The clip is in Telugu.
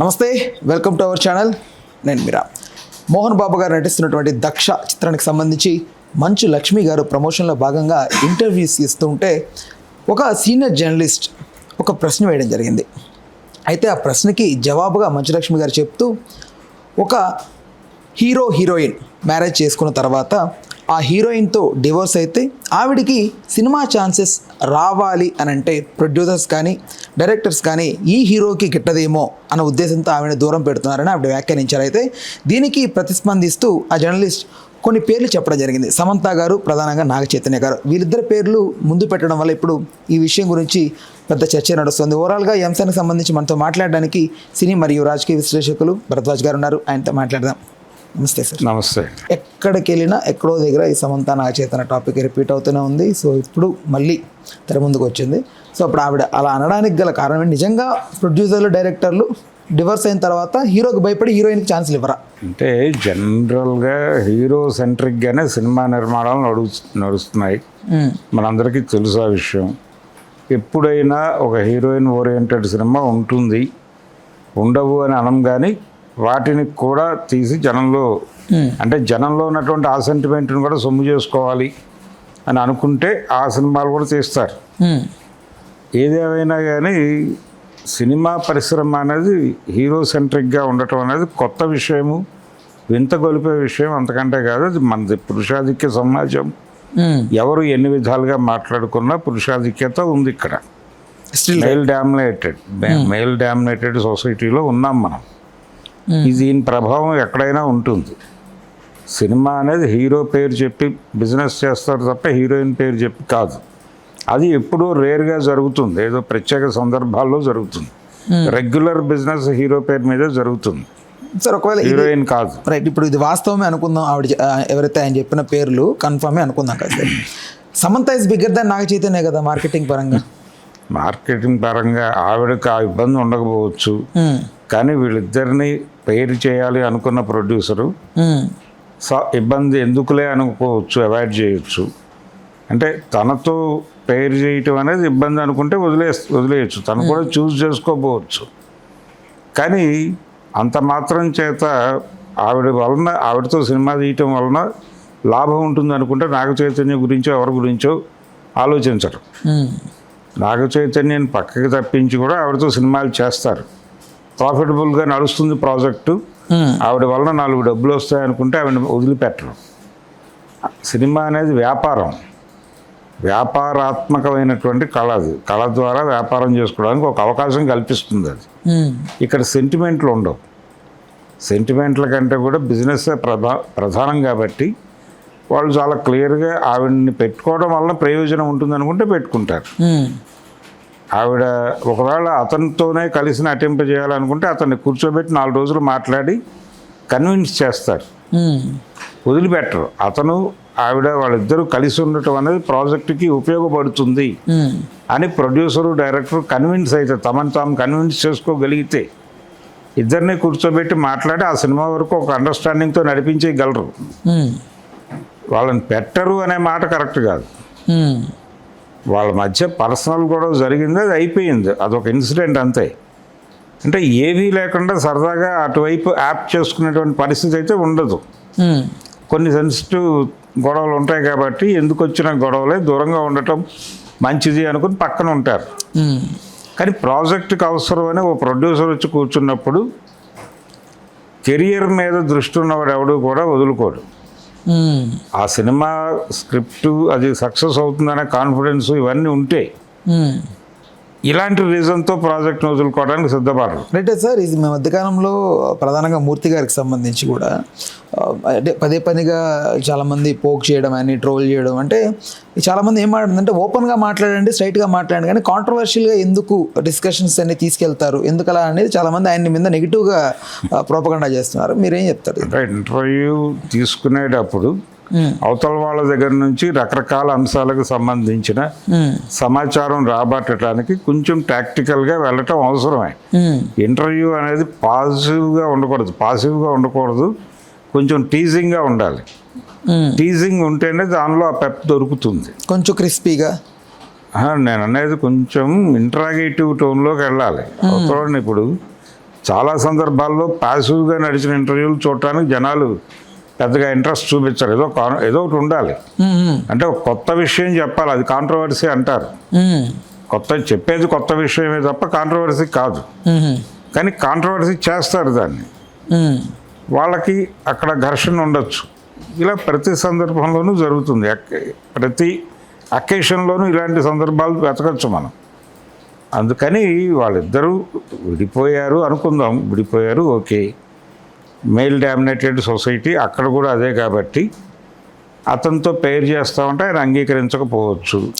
నమస్తే, వెల్కమ్ టు అవర్ ఛానల్. నేను మీరా. మోహన్ బాబు గారు నటిస్తున్నటువంటి దక్ష చిత్రానికి సంబంధించి మంచు లక్ష్మి గారు ప్రమోషన్లో భాగంగా ఇంటర్వ్యూస్ ఇస్తుంటే ఒక సీనియర్ జర్నలిస్ట్ ఒక ప్రశ్న వేయడం జరిగింది. అయితే ఆ ప్రశ్నకి జవాబుగా మంచు లక్ష్మి గారు చెప్తూ, ఒక హీరోయిన్ మ్యారేజ్ చేసుకున్న తర్వాత ఆ హీరోయిన్తో డివోర్స్ అయితే ఆవిడికి సినిమా ఛాన్సెస్ రావాలి అని అంటే ప్రొడ్యూసర్స్ కానీ డైరెక్టర్స్ కానీ ఈ హీరోకి గిట్టదేమో అన్న ఉద్దేశంతో ఆవిడని దూరం పెడుతున్నారని ఆవిడ వ్యాఖ్యానించారు. అయితే దీనికి ప్రతిస్పందిస్తూ ఆ జర్నలిస్ట్ కొన్ని పేర్లు చెప్పడం జరిగింది. సమంత గారు, ప్రధానంగా నాగ చైతన్య గారు, వీళ్ళిద్దరి పేర్లు ముందు పెట్టడం వల్ల ఇప్పుడు ఈ విషయం గురించి పెద్ద చర్చ నడుస్తుంది. ఓవరాల్గా ఈ అంశానికి సంబంధించి మనతో మాట్లాడడానికి సినీ మరియు రాజకీయ విశ్లేషకులు భరద్వాజ్ గారు ఉన్నారు. ఆయనతో మాట్లాడదాం. నమస్తే సార్. నమస్తే. ఎక్కడికి వెళ్ళినా ఎక్కడో దగ్గర ఈ సమంత నాగ చైతన్య టాపిక్ రిపీట్ అవుతూనే ఉంది. సో ఇప్పుడు మళ్ళీ తెర ముందుకు వచ్చింది. సో అప్పుడు ఆవిడ అలా అనడానికి గల కారణం ఏంటి? నిజంగా ప్రొడ్యూసర్లు, డైరెక్టర్లు డివర్స్ అయిన తర్వాత హీరోకి భయపడి హీరోయిన్కి ఛాన్సులు ఇవ్వరా? అంటే జనరల్గా హీరో సెంట్రిక్గానే సినిమా నిర్మాణాలు నడుస్తున్నాయి. మనందరికీ తెలుసు ఆ విషయం. ఎప్పుడైనా ఒక హీరోయిన్ ఓరియంటెడ్ సినిమా ఉంటుంది, ఉండవు అని అనం, కానీ వాటిని కూడా తీసి జనంలో ఉన్నటువంటి ఆ సెంటిమెంట్ని కూడా సొమ్ము చేసుకోవాలి అని అనుకుంటే ఆ సినిమాలు కూడా తీస్తారు. ఏదేమైనా కానీ సినిమా పరిశ్రమ అనేది హీరో సెంట్రిక్గా ఉండటం అనేది కొత్త విషయము, వింత గొలిపే విషయం అంతకంటే కాదు. అది మనది పురుషాధిక్య సమాజం. ఎవరు ఎన్ని విధాలుగా మాట్లాడుకున్నా పురుషాధిక్యత ఉంది ఇక్కడ. మెయిల్ డామినేటెడ్ సొసైటీలో ఉన్నాం మనం. దీని ప్రభావం ఎక్కడైనా ఉంటుంది. సినిమా అనేది హీరో పేరు చెప్పి బిజినెస్ చేస్తారు తప్ప హీరోయిన్ పేరు చెప్పి కాదు. అది ఎప్పుడూ రేర్గా జరుగుతుంది, ఏదో ప్రత్యేక సందర్భాల్లో జరుగుతుంది. రెగ్యులర్ బిజినెస్ హీరో పేరు మీదే జరుగుతుంది సార్. ఒకవేళ హీరోయిన్ కాదు. రైట్, ఇప్పుడు ఇది వాస్తవమే అనుకుందాం. ఆవిడ ఎవరైతే ఆయన చెప్పిన పేర్లు కన్ఫర్మే అనుకుందాం కదా sir. Samantha is bigger than Naga Chaitanya కదా మార్కెటింగ్ పరంగా. మార్కెటింగ్ పరంగా ఆవిడకి ఆ ఇబ్బంది ఉండకపోవచ్చు, కానీ వీళ్ళిద్దరిని పేరు చేయాలి అనుకున్న ప్రొడ్యూసరు ఇబ్బంది ఎందుకులే అనుకోవచ్చు, అవాయిడ్ చేయొచ్చు. అంటే తనతో పేరు చేయటం అనేది ఇబ్బంది అనుకుంటే వదిలేయచ్చు, తను కూడా చూస్ చేసుకోకపోవచ్చు. కానీ అంత మాత్రం చేత ఆవిడతో సినిమా తీయటం వలన లాభం ఉంటుంది అనుకుంటే నాగ చైతన్య గురించో ఎవరి గురించో ఆలోచించరు. నాగ చైతన్యని పక్కకి తప్పించి కూడా ఆవిడతో సినిమాలు చేస్తారు. ప్రాఫిటబుల్గా నడుస్తుంది ప్రాజెక్టు, ఆవిడ వలన 4 డబ్బులు వస్తాయనుకుంటే ఆవిడ వదిలిపెట్టరు. సినిమా అనేది వ్యాపారం, వ్యాపారాత్మకమైనటువంటి కళ. అది కళ ద్వారా వ్యాపారం చేసుకోవడానికి ఒక అవకాశం కల్పిస్తుంది. అది ఇక్కడ సెంటిమెంట్లు ఉండవు. సెంటిమెంట్ల కంటే కూడా బిజినెస్ ప్రధానం కాబట్టి వాళ్ళు చాలా క్లియర్గా ఆవిడని పెట్టుకోవడం వల్ల ప్రయోజనం ఉంటుంది అనుకుంటే పెట్టుకుంటారు. ఆవిడ ఒకవేళ అతనితోనే కలిసి నటింపజేయాలనుకుంటే అతన్ని కూర్చోబెట్టి 4 రోజులు మాట్లాడి కన్విన్స్ చేస్తారు, వదిలిపెట్టరు. ఆవిడ వాళ్ళిద్దరూ కలిసి ఉండటం అనేది ప్రాజెక్టుకి ఉపయోగపడుతుంది అని ప్రొడ్యూసరు, డైరెక్టర్ కన్విన్స్ అయితే, తమను తాము కన్విన్స్ చేసుకోగలిగితే ఇద్దరిని కూర్చోబెట్టి మాట్లాడి ఆ సినిమా వరకు ఒక అండర్స్టాండింగ్తో నడిపించేయగలరు. వాళ్ళని పెట్టరు అనే మాట కరెక్ట్ కాదు. వాళ్ళ మధ్య పర్సనల్ గొడవ జరిగింది, అది అయిపోయింది, అదొక ఇన్సిడెంట్ అంతే. అంటే ఏవీ లేకుండా సరదాగా అటువైపు యాప్ చేసుకునేటువంటి పరిస్థితి అయితే ఉండదు. కొన్ని సెన్సిటివ్ గొడవలు ఉంటాయి కాబట్టి ఎందుకు వచ్చిన గొడవలే, దూరంగా ఉండటం మంచిది అనుకుని పక్కన ఉంటారు. కానీ ప్రాజెక్టుకి అవసరమని ఓ ప్రొడ్యూసర్ వచ్చి కూర్చున్నప్పుడు కెరియర్ మీద దృష్టి ఉన్నవాడు ఎవడు కూడా వదులుకోడు. ఆ సినిమా స్క్రిప్టు అది సక్సెస్ అవుతుందనే కాన్ఫిడెన్స్ ఇవన్నీ ఉంటే ఇలాంటి రీజన్తో ప్రాజెక్ట్ను వదులుకోవడానికి సిద్ధపడరు. Right sir. ఇది మీ మధ్యకాలంలో ప్రధానంగా మూర్తి గారికి సంబంధించి కూడా అంటే పదేగా చాలామంది పోక్ చేయడం అని, ట్రోల్ చేయడం, అంటే చాలామంది ఏం మాట్లాడుతుందంటే ఓపెన్గా మాట్లాడండి, స్ట్రైట్గా మాట్లాడండి, కానీ కాంట్రవర్షియల్గా ఎందుకు డిస్కషన్స్ అన్ని తీసుకెళ్తారు, ఎందుకు అలా అనేది చాలామంది ఆయన మీద నెగిటివ్గా ప్రోపగండా చేస్తున్నారు. మీరేం చెప్తారు? ఇంటర్వ్యూ తీసుకునేటప్పుడు అవతల వాళ్ళ దగ్గర నుంచి రకరకాల అంశాలకు సంబంధించిన సమాచారం రాబట్టడానికి కొంచెం టాక్టికల్గా వెళ్ళటం అవసరమే. ఇంటర్వ్యూ అనేది పాసివ్గా ఉండకూడదు, కొంచెం టీజింగ్గా ఉండాలి. టీజింగ్ ఉంటేనే దానిలో ఆ పెప్ దొరుకుతుంది, కొంచెం క్రిస్పీగా. నేను అనేది కొంచెం ఇంట్రాగేటివ్ టోన్లోకి వెళ్ళాలి. అవతలని ఇప్పుడు చాలా సందర్భాల్లో ప్యాసివ్గా నడిచిన ఇంటర్వ్యూలు చూడటానికి జనాలు పెద్దగా ఇంట్రెస్ట్ చూపించారు. ఏదో ఒకటి ఉండాలి. అంటే ఒక కొత్త విషయం చెప్పాలి, అది కాంట్రవర్సీ అంటారు. చెప్పేది కొత్త విషయమే తప్ప కాంట్రవర్సీ కాదు. కానీ కాంట్రవర్సీ చేస్తారు దాన్ని. వాళ్ళకి అక్కడ ఘర్షణ ఉండొచ్చు. ఇలా ప్రతి సందర్భంలోనూ జరుగుతుంది. ప్రతి అకేషన్లోనూ ఇలాంటి సందర్భాలు వెతకచ్చు మనం. అందుకని వాళ్ళిద్దరూ విడిపోయారు అనుకుందాం. విడిపోయారు, ఓకే. మెయిల్ డామినేటెడ్ సొసైటీ అక్కడ కూడా అదే కాబట్టి అతనితో పేరు చేస్తామంటే ఆయన అంగీకరించకపోవచ్చు.